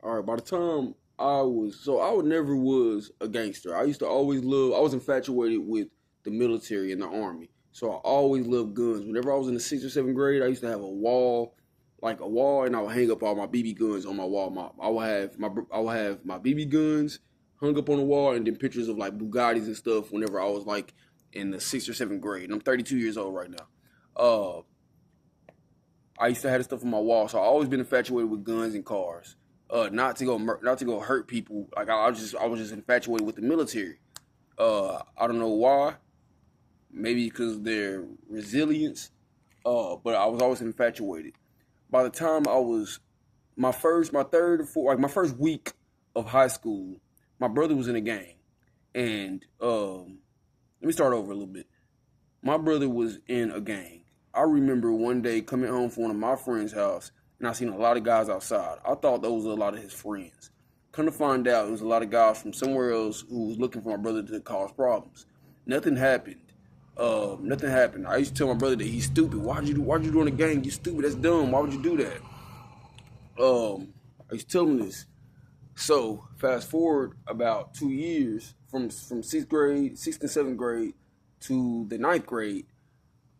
All right, by the time I never was a gangster. I used to always love. I was infatuated with the military and the army, so I always loved guns. Whenever I was in the sixth or seventh grade, I used to have a wall, and I would hang up all my BB guns on my wall. I would have my BB guns hung up on the wall, and then pictures of like Bugattis and stuff. Whenever I was like in the sixth or seventh grade, and I'm 32 years old right now. I used to have this stuff on my wall, so I always been infatuated with guns and cars. Not to go hurt people. Like I was just infatuated with the military. I don't know why. Maybe because their resilience. But I was always infatuated. By the time I was my third or fourth, like my first week of high school, my brother was in a gang, and let me start over a little bit. My brother was in a gang. I remember one day coming home from one of my friends' house, and I seen a lot of guys outside. I thought those were a lot of his friends. Come to find out, it was a lot of guys from somewhere else who was looking for my brother to cause problems. Nothing happened. Nothing happened. I used to tell my brother that he's stupid. Why'd you do in a gang? You stupid. That's dumb. Why would you do that? I used to tell him this. So fast forward about 2 years from sixth and seventh grade to the ninth grade.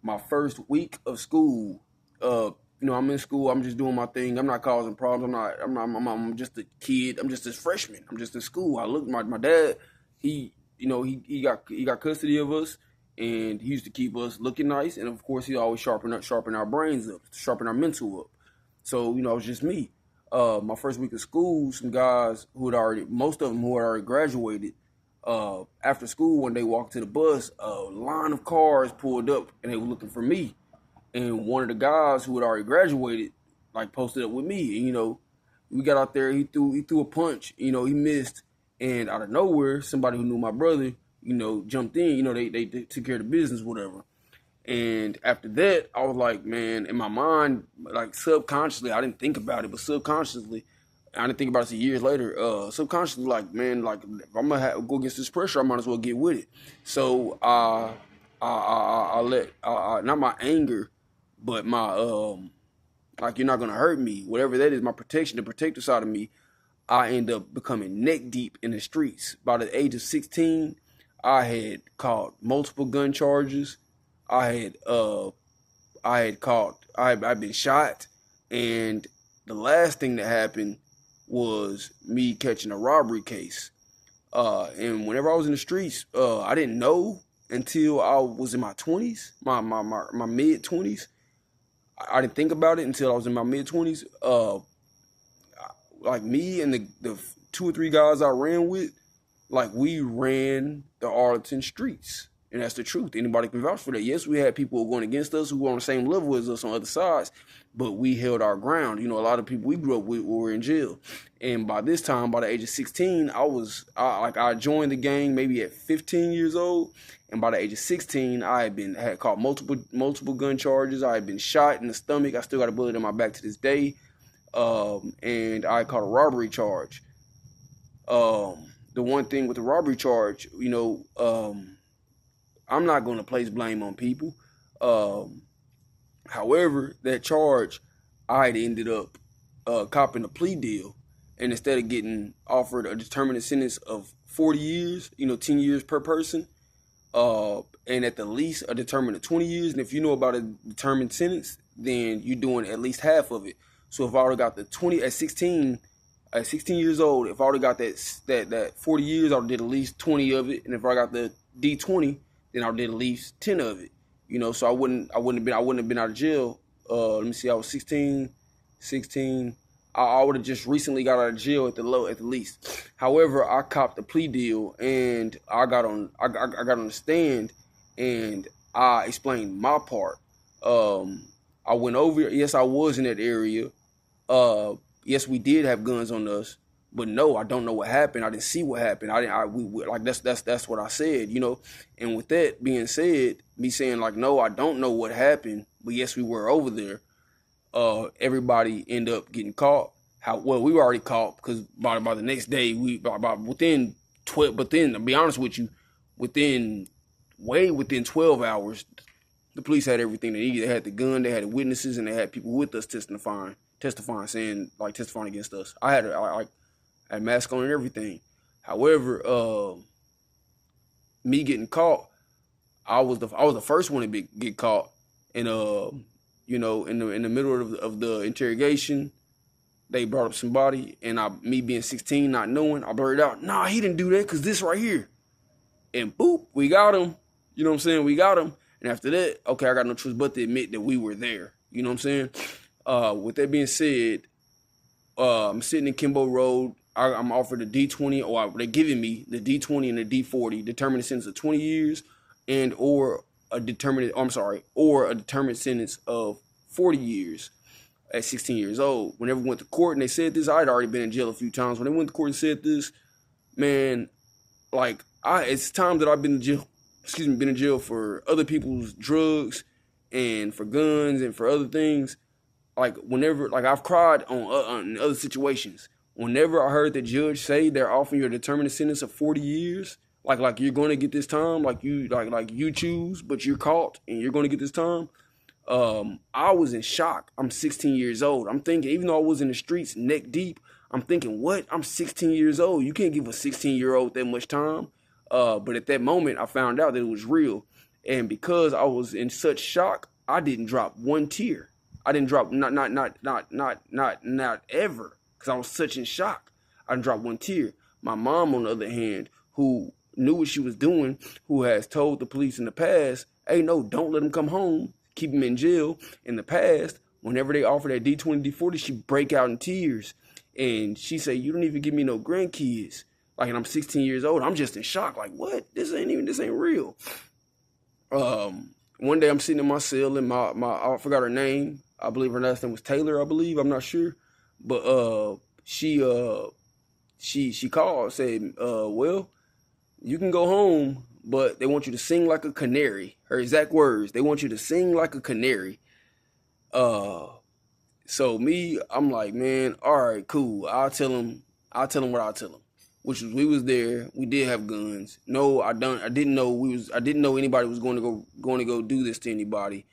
My first week of school, I'm in school. I'm just doing my thing. I'm not causing problems. I'm just a kid. I'm just a freshman. I'm just in school. I look. My dad. He got custody of us, and he used to keep us looking nice. And of course, he always sharpen our brains up, sharpen our mental up. So it was just me. My first week of school, some guys most of them who had already graduated. After school, when they walked to the bus, a line of cars pulled up, and they were looking for me. And one of the guys who had already graduated, like, posted up with me. And we got out there. He threw a punch. He missed, and out of nowhere, somebody who knew my brother, jumped in. They took care of the business, whatever. And after that, I was like, man, in my mind, like subconsciously, I didn't think about it, but subconsciously, I didn't think about it until years later. Subconsciously, like, man, like if I'm gonna go against this pressure, I might as well get with it. So I let not my anger, but my like, you're not gonna hurt me, whatever that is, my protection, the protective side of me. I end up becoming neck deep in the streets. By the age of 16, I had caught multiple gun charges. I'd been shot, and the last thing that happened was me catching a robbery case. And whenever I was in the streets, I didn't know until I was in my 20s, my mid 20s. I didn't think about it until I was in my mid 20s. Like me and the two or three guys I ran with, like we ran the Arlington streets. And that's the truth. Anybody can vouch for that. Yes, we had people going against us who were on the same level as us on other sides, but we held our ground. A lot of people we grew up with were in jail. And by this time, by the age of 16, I joined the gang maybe at 15 years old. And by the age of 16, I had caught multiple gun charges. I had been shot in the stomach. I still got a bullet in my back to this day. And I caught a robbery charge. The one thing with the robbery charge, I'm not going to place blame on people. However, that charge, I had ended up copping a plea deal. And instead of getting offered a determinate sentence of 40 years, 10 years per person, and at the least a determined 20 years. And if you know about a determined sentence, then you're doing at least half of it. So if I would have got the 20 at 16 years old, if I would have got that 40 years, I would have did at least 20 of it. And if I got the D20, then I did at least 10 of it, so I wouldn't have been out of jail. Let me see, I was 16. I would have just recently got out of jail at the least. However, I copped a plea deal, and I got on the stand, and I explained my part. I went over. Yes, I was in that area. Yes, we did have guns on us. But no, I don't know what happened. I didn't see what happened. That's what I said, And with that being said, me saying like, no, I don't know what happened. But yes, we were over there. Everybody ended up getting caught. We were already caught because by the next day, within 12. But then, to be honest with you, within 12 hours, the police had everything they needed. They had the gun, they had the witnesses, and they had people with us testifying, testifying against us. I had a mask on and everything. However, me getting caught, I was the first one to get caught, and in the middle of the interrogation, they brought up somebody, and me being 16, not knowing, I blurted out, "Nah, he didn't do that, cause this right here," and boop, we got him. You know what I'm saying? We got him, and after that, okay, I got no choice but to admit that we were there. You know what I'm saying? With that being said, I'm sitting in Kimbo Road. I'm offered a D20, or they're giving me the D20 and the D40, determined sentence of 20 years, or a determined sentence of 40 years at 16 years old. Whenever we went to court and they said this, I had already been in jail a few times. When they went to court and said this, man, it's time that I've been in jail for other people's drugs and for guns and for other things. I've cried on other situations. Whenever I heard the judge say they're offering you a determined sentence of 40 years, like you're going to get this time, like you choose, but you're caught and you're going to get this time. I was in shock. I'm 16 years old. I'm thinking, even though I was in the streets neck deep, I'm thinking, what? I'm 16 years old. You can't give a 16-year-old that much time. But at that moment, I found out that it was real. And because I was in such shock, I didn't drop one tear. I didn't drop not ever, because I was such in shock. I didn't drop one tear. My mom, on the other hand, who knew what she was doing, who has told the police in the past, hey, no, don't let him come home. Keep him in jail. In the past, whenever they offered that D20, D40, she break out in tears. And she said, you don't even give me no grandkids. And I'm 16 years old. I'm just in shock. Like, what? This ain't real. One day I'm sitting in my cell and I forgot her name. I believe her last name was Taylor, I believe. I'm not sure. But she called, said, well, you can go home, but they want you to sing like a canary. Her exact words, they want you to sing like a canary. So I'm like, man, all right, cool. I'll tell him what I'll tell him. Which was, we was there, we did have guns. No, I didn't know anybody was going to go do this to anybody.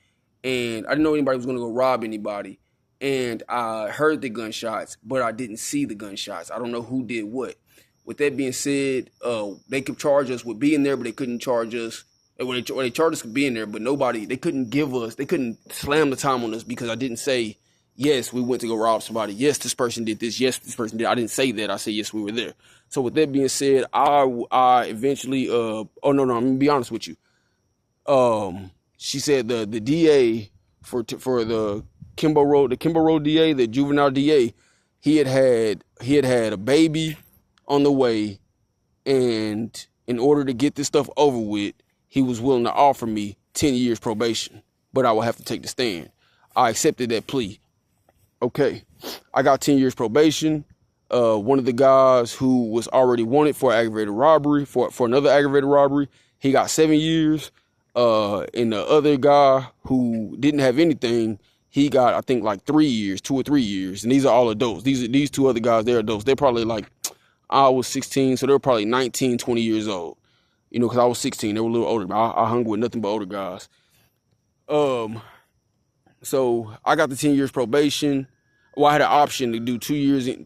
And I didn't know anybody was going to go rob anybody. And I heard the gunshots, but I didn't see the gunshots. I don't know who did what. With that being said, they could charge us with being there, but they couldn't charge us. They charged us with being there, but they couldn't slam the time on us because I didn't say, yes, we went to go rob somebody. Yes, this person did this. Yes, this person did. I didn't say that. I said, yes, we were there. So with that being said, I eventually, I'm going to be honest with you. She said the DA for the Kimbo Road DA, the juvenile DA, he had a baby on the way, and in order to get this stuff over with, he was willing to offer me 10 years probation, but I would have to take the stand. I accepted that plea. Okay, I got 10 years probation. One of the guys who was already wanted for aggravated robbery, for another aggravated robbery, he got 7 years. And the other guy who didn't have anything, he got, I think, like 3 years, 2 or 3 years. And these are all adults. These two other guys, they're adults. They're probably I was 16, so they were probably 19, 20 years old. Because I was 16, they were a little older. I hung with nothing but older guys. So I got the 10 years probation. Well, I had an option to do 2 years in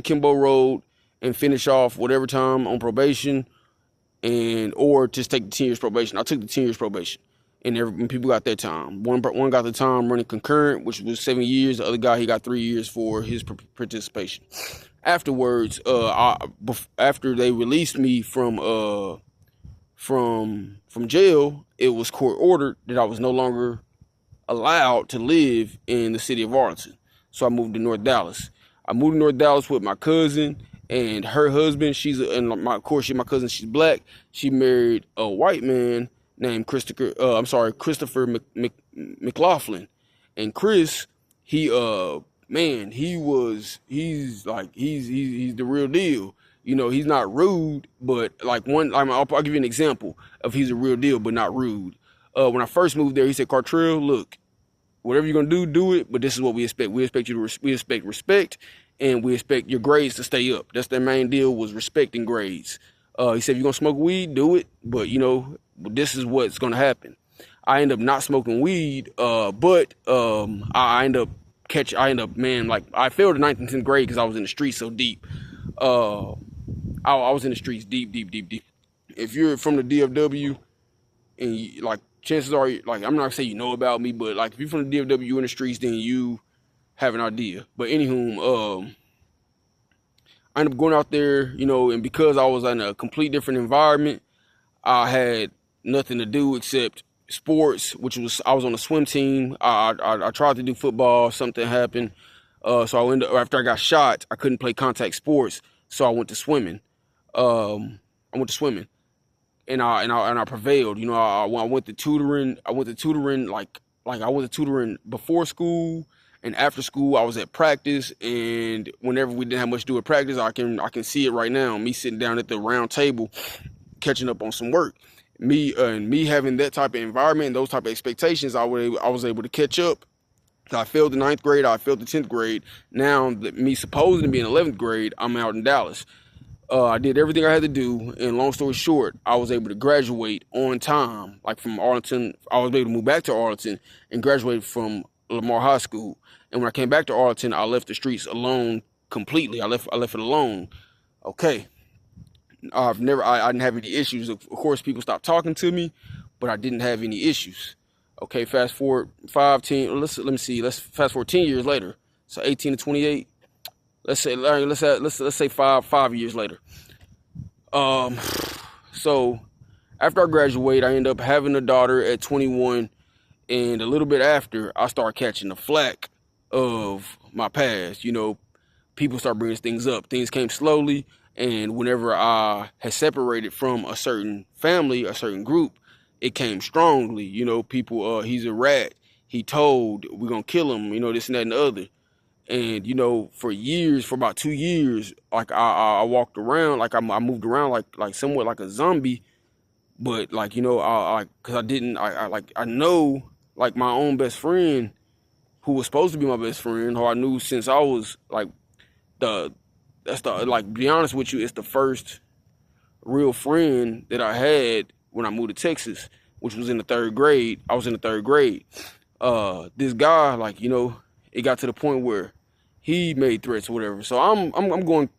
Kimbo Road and finish off whatever time on probation, or just take the 10 years probation. I took the 10 years probation, and people got their time. One got the time running concurrent, which was 7 years. The other guy, he got 3 years for his participation. Afterwards, after they released me from jail, it was court ordered that I was no longer allowed to live in the city of Arlington. So I moved to North Dallas. I moved to North Dallas with my cousin and her husband. My cousin, she's black. She married a white man named Christopher McLaughlin. And Chris, he's the real deal. He's not rude, but I'll give you an example of he's a real deal, but not rude. When I first moved there, he said, Cartrell, look, whatever you're going to do it, but this is what we expect. We expect we expect respect, and we expect your grades to stay up. That's their main deal, was respect and grades. He said, if you're going to smoke weed, do it, but, this is what's going to happen. I end up not smoking weed, but I end up I end up, man, like I failed the 9th and 10th grade because I was in the streets so deep. I was in the streets deep, deep, deep, deep. If you're from the DFW and like chances are, like I'm not gonna say you know about me, but like if you're from the DFW, you in the streets, then you have an idea. But anywho, I ended up going out there, and because I was in a complete different environment, I had nothing to do except sports, which was I was on a swim team. I tried to do football, something happened, so I ended up, after I got shot, I couldn't play contact sports, so I went to swimming. I went to swimming, and I prevailed. I went to tutoring. I went to tutoring I went to tutoring before school and after school. I was at practice, and whenever we didn't have much to do at practice, I can see it right now. Me sitting down at the round table, catching up on some work. Me having that type of environment and those type of expectations, I was able to catch up. I failed the 9th grade. I failed the 10th grade. Now, me supposed to be in 11th grade, I'm out in Dallas. I did everything I had to do, and long story short, I was able to graduate on time. Like from Arlington, I was able to move back to Arlington and graduate from Lamar High School. And when I came back to Arlington, I left the streets alone completely. I left it alone. Okay. I didn't have any issues. Of course, people stopped talking to me, but I didn't have any issues. Okay, fast forward 10 years later. So 18 to 28. Let's say 5 years later. So after I graduate, I end up having a daughter at 21, and a little bit after, I start catching the flack of my past. People start bringing things up. Things came slowly, and whenever I had separated from a certain family, a certain group, it came strongly. People, he's a rat. He told, we're gonna kill him. This and that and the other. And for years, for about 2 years, like I walked around, like I moved around like somewhat like a zombie, but like because I know like my own best friend, who was supposed to be my best friend, who I knew since I was like be honest with you, it's the first real friend that I had when I moved to Texas, which was in the 3rd grade. I was in the 3rd grade. This guy, it got to the point where he made threats or whatever. So I'm going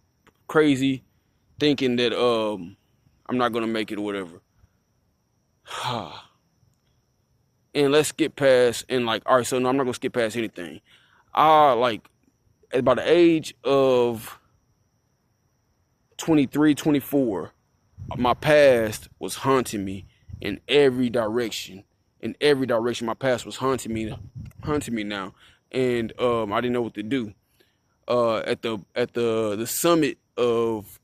crazy, thinking that I'm not gonna make it or whatever. And let's skip past all right. So no, I'm not gonna skip past anything. At about the age of 23, 24, my past was haunting me in every direction. In every direction, my past was haunting me now, and I didn't know what to do. At the summit of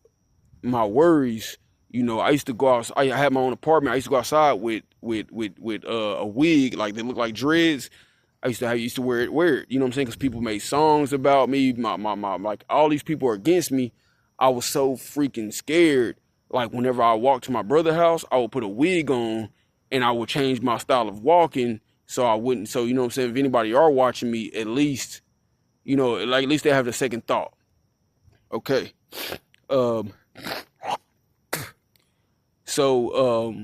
my worries, I used to go out. I had my own apartment. I used to go outside with a wig like that looked like dreads. I used to wear it. You know what I'm saying? Because people made songs about me. My like all these people are against me. I was so freaking scared. Like whenever I walked to my brother's house, I would put a wig on and I would change my style of walking so I wouldn't. So you know what I'm saying? If anybody are watching me, at least at least they have the second thought. Okay. So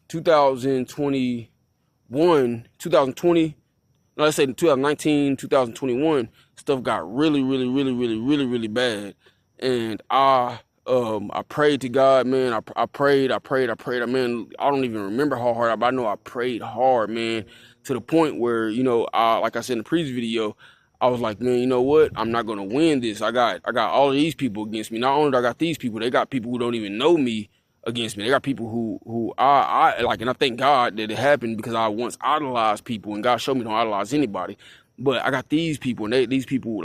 2020, let's say 2019, 2021, stuff got really, really, really, really, really, really bad. And I prayed to God, man. I prayed. Man, I don't even remember how hard, but I know I prayed hard, man, to the point where, like I said in the previous video, I was like, man, you know what? I'm not gonna win this. I got all of these people against me. Not only do I got these people, they got people who don't even know me against me. They got people who I like, and I thank God that it happened because I once idolized people, and God showed me don't idolize anybody. But I got these people, and these people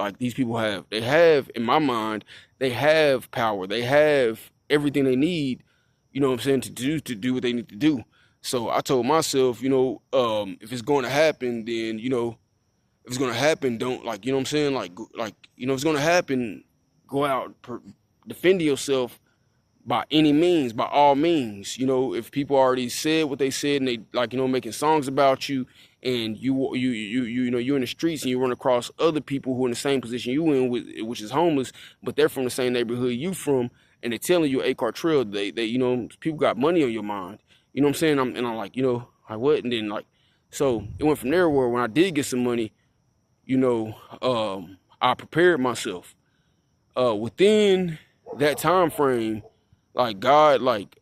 have in my mind, they have power, they have everything they need, you know what I'm saying, to do what they need to do. So I told myself, if it's going to happen, then if it's going to happen, don't if it's going to happen, go out, defend yourself by any means, by all means. If people already said what they said and they making songs about you, and you're in the streets and you run across other people who are in the same position you in, which is homeless, but they're from the same neighborhood you from, and they're telling you A Cartrell, they people got money on your mind. You know what I'm saying? I'm like, like what? And then so it went from there where when I did get some money, you know, I prepared myself. Within that time frame, like God, like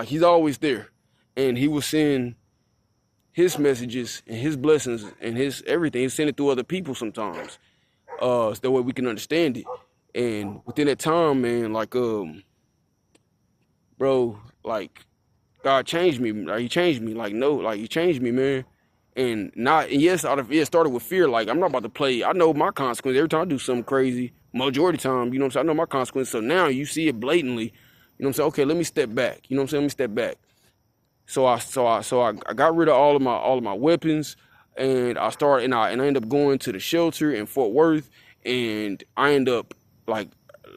He's always there, and He will send His messages and His blessings and His everything. He send it through other people sometimes, so that way we can understand it. And within that time, man, like bro, like God changed me. Like He changed me. Like no, like He changed me, man. And not and yes, it started with fear. Like I'm not about to play. I know my consequences every time I do something crazy. Majority of the time, you know what I'm saying. I know my consequences. So now you see it blatantly. You know what I'm saying. Okay, let me step back. You know what I'm saying. Let me step back. So I got rid of all of my weapons, and I ended up going to the shelter in Fort Worth, and I end up like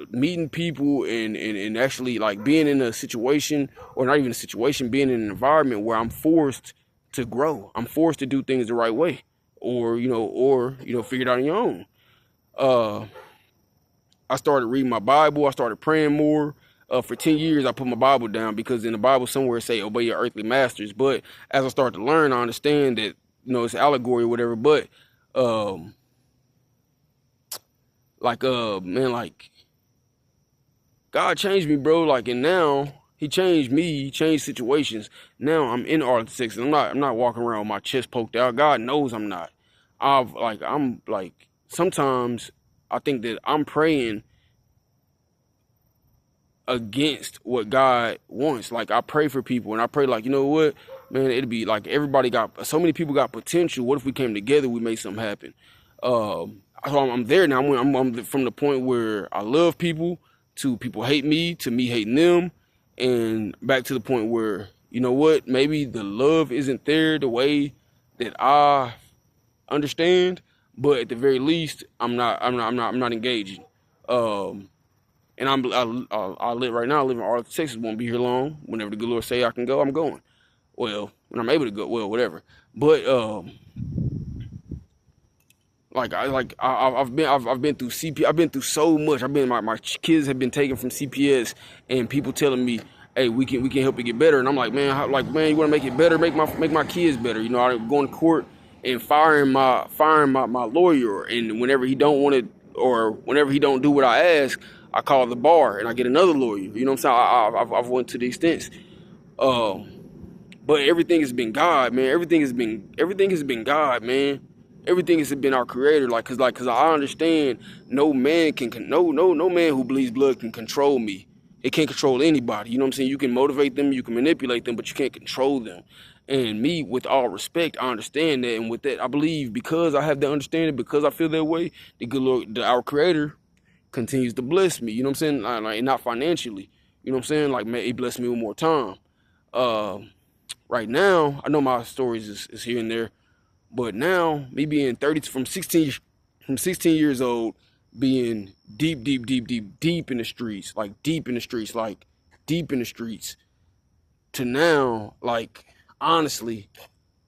meeting people and actually like being in a situation, or not even a situation, being in an environment where I'm forced to grow. I'm forced to do things the right way, or figure it out on your own. Uh, I started reading my Bible. I started praying more. For 10 years, I put my Bible down because in the Bible somewhere it say obey your earthly masters. But as I started to learn, I understand that it's allegory or whatever. But um, man, like God changed me, bro. Like, and now He changed me. He changed situations. Now I'm in Arlington, Texas. I'm not walking around with my chest poked out. God knows I'm not. I'm like sometimes I think that I'm praying against what God wants. Like I pray for people and I pray like, you know what, man, it'd be like everybody got so many people got potential. What if we came together, we made something happen? So I'm there now. I'm from the point where I love people to people hate me to me hating them, and back to the point where you know what, maybe the love isn't there the way that I understand, but at the very least, I'm not engaging. Um, and I live right now. I live in Arlington, Texas. Won't be here long. Whenever the good Lord say I can go, I'm going. Well, when I'm able to go, well, whatever. But I've been through CP. I've been through so much. My kids have been taken from CPS, and people telling me, "Hey, we can help you get better." And I'm like, man, man, you want to make it better? Make my kids better. You know, I'm going to court and firing my lawyer, and whenever he don't want to, or whenever he don't do what I ask, I call the bar and I get another lawyer. You know what I'm saying? I've went to the extents. Um, but everything has been God, man. Everything has been God, man. Everything has been our Creator, cause I understand no man no man who bleeds blood can control me. It can't control anybody. You know what I'm saying? You can motivate them, you can manipulate them, but you can't control them. And me, with all respect, I understand that, and with that, I believe because I have that understanding, because I feel that way, the good Lord, our Creator, continues to bless me. You know what I'm saying? Like, not financially. You know what I'm saying? Like, man, He blessed me with more time. Uh, right now, I know my stories is here and there, but now me being 30 from 16 years old, being deep in the streets, like deep in the streets, to now, like honestly,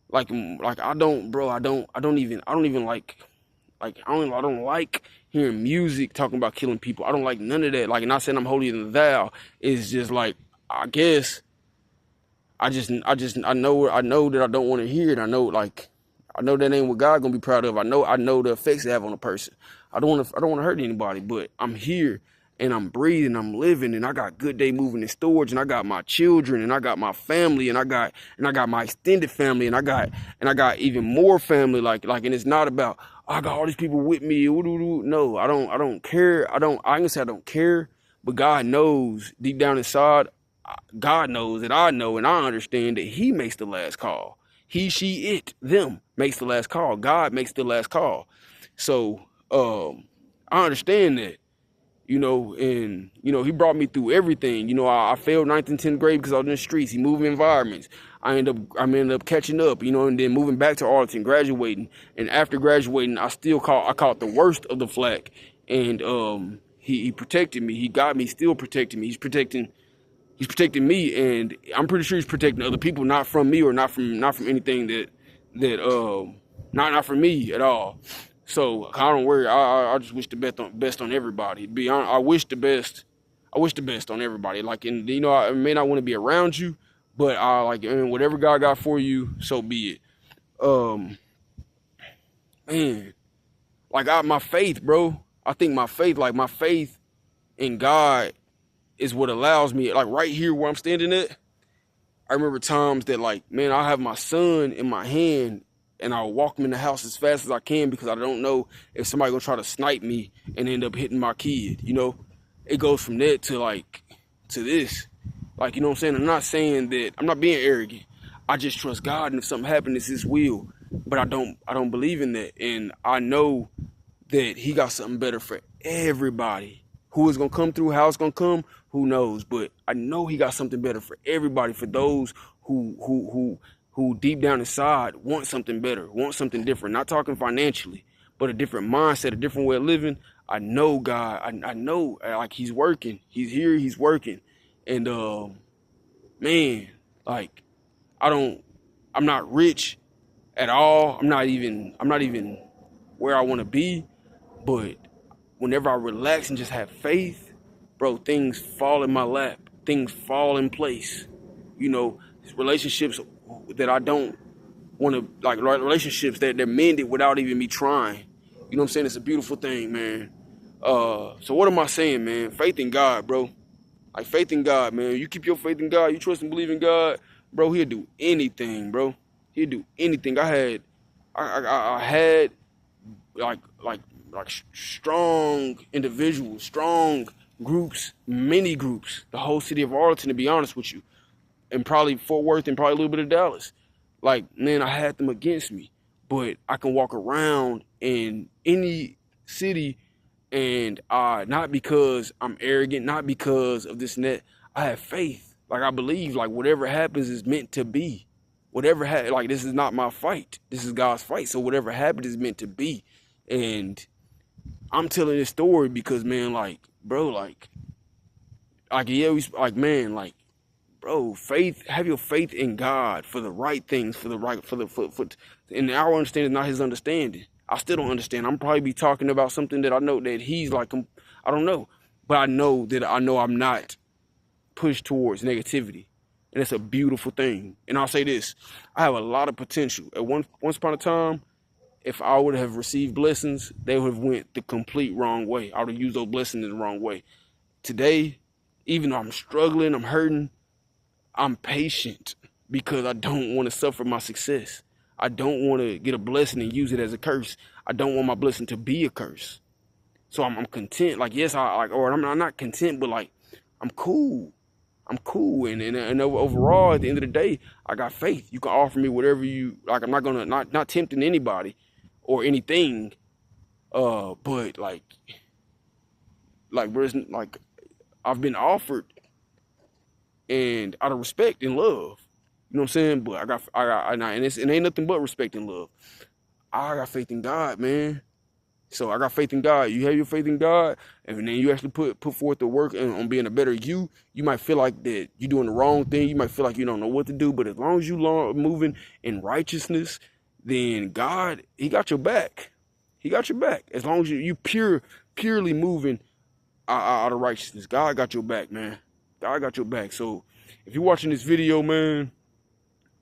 like I don't even I don't like hearing music talking about killing people. I don't like none of that. Like, not saying I'm holier than thou. It's just like I guess I know that I don't want to hear it. I know that ain't what God gonna be proud of. I know the effects it have on a person. I don't want to hurt anybody, but I'm here and I'm breathing, I'm living, and I got Good Day Moving and Storage, and I got my children, and I got my family, and I got my extended family, and I got even more family. And it's not about I got all these people with me. No, I don't care. I can say I don't care, but God knows deep down inside. God knows that I know and I understand that He makes the last call. He, she, it, them makes the last call. God makes the last call. So I understand that, and He brought me through everything. I failed ninth and 10th grade because I was in the streets. He moved environments. I ended up catching up, and then moving back to Arlington, graduating. And after graduating, I caught the worst of the flack. And he protected me. He got me, still protecting me. He's protecting me, and I'm pretty sure He's protecting other people, not from me or not from anything that not from me at all. So I don't worry. I just wish the best on everybody. To be honest, I wish the best. I wish the best on everybody. Like, and I may not want to be around you, but I like, and whatever God got for you, so be it. Um, man, like my faith, bro. I think my faith in God is what allows me, like right here where I'm standing at. I remember times that, like, man, I have my son in my hand and I'll walk him in the house as fast as I can because I don't know if somebody gonna try to snipe me and end up hitting my kid, you know? It goes from that to like to this. Like, you know what I'm saying? I'm not saying that I'm not being arrogant. I just trust God, and if something happens, it's his will. But I don't believe in that. And I know that he got something better for everybody. Who is gonna come through, how it's gonna come, who knows? But I know he got something better for everybody, for those who deep down inside want something better, want something different. Not talking financially, but a different mindset, a different way of living. I know God, I know, like, he's working. He's here, he's working. And man, like, I'm not rich at all. I'm not even where I want to be. But whenever I relax and just have faith, bro, things fall in my lap. Things fall in place. You know, relationships that I don't want to, like, relationships that they're mended without even me trying. You know what I'm saying? It's a beautiful thing, man. So what am I saying, man? Faith in God, bro. Like, faith in God, man. You keep your faith in God, you trust and believe in God, bro, he'll do anything, bro. He'll do anything. I had like strong individuals, strong groups, many groups, the whole city of Arlington, to be honest with you, and probably Fort Worth and probably a little bit of Dallas. Like, man, I had them against me, but I can walk around in any city, and not because I'm arrogant, not because of this and that. I have faith. Like, I believe, like, whatever happens is meant to be. Like, this is not my fight. This is God's fight. So whatever happens is meant to be. And I'm telling this story because, man, like, bro, bro, faith, have your faith in God for the right things, and our understanding is not his understanding. I still don't understand. I'm probably be talking about something that I know that he's like, I don't know, but I know I'm not pushed towards negativity, and it's a beautiful thing. And I'll say this, I have a lot of potential. At once upon a time, if I would have received blessings, they would have went the complete wrong way. I would have used those blessings in the wrong way. Today, even though I'm struggling, I'm hurting, I'm patient because I don't want to suffer my success. I don't want to get a blessing and use it as a curse. I don't want my blessing to be a curse. So I'm content. Like, yes, I'm not content, but like, I'm cool. I'm cool. And overall, at the end of the day, I got faith. You can offer me whatever you like. I'm not gonna not tempting anybody or anything. But like, I've been offered, and out of respect and love. You know what I'm saying? But it ain't nothing but respect and love. I got faith in God, man. So I got faith in God. You have your faith in God, and then you actually put forth the work on being a better you. You might feel like that you're doing the wrong thing. You might feel like you don't know what to do. But as long as you moving in righteousness, then God, he got your back. He got your back. As long as you purely moving out of righteousness, God got your back, man. God got your back. So if you're watching this video, man,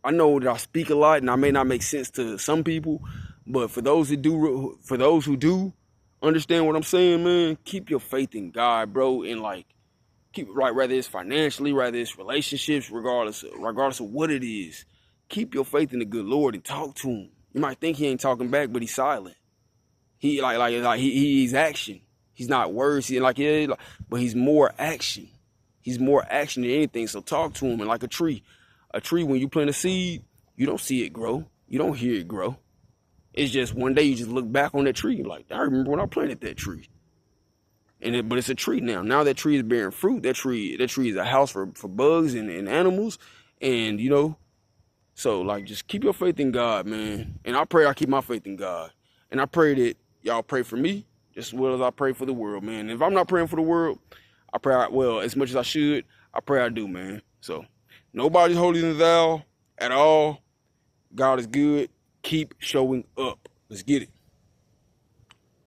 I know that I speak a lot and I may not make sense to some people, but for those who do understand what I'm saying, man, keep your faith in God, bro, and like keep it right, whether it's financially, whether it's relationships, regardless of what it is. Keep your faith in the good Lord and talk to him. You might think he ain't talking back, but he's silent. He's action. He's not words. But he's more action. He's more action than anything. So talk to him. And like a tree, when you plant a seed, you don't see it grow. You don't hear it grow. It's just one day you just look back on that tree. You're like, I remember when I planted that tree. But it's a tree now. Now that tree is bearing fruit. That tree is a house for bugs and animals. And, you know, so like, just keep your faith in God, man. And I pray I keep my faith in God. And I pray that y'all pray for me just as well as I pray for the world, man. And if I'm not praying for the world, I pray as much as I should, I pray I do, man. So nobody's holier than thou at all. God is good. Keep showing up. Let's get it.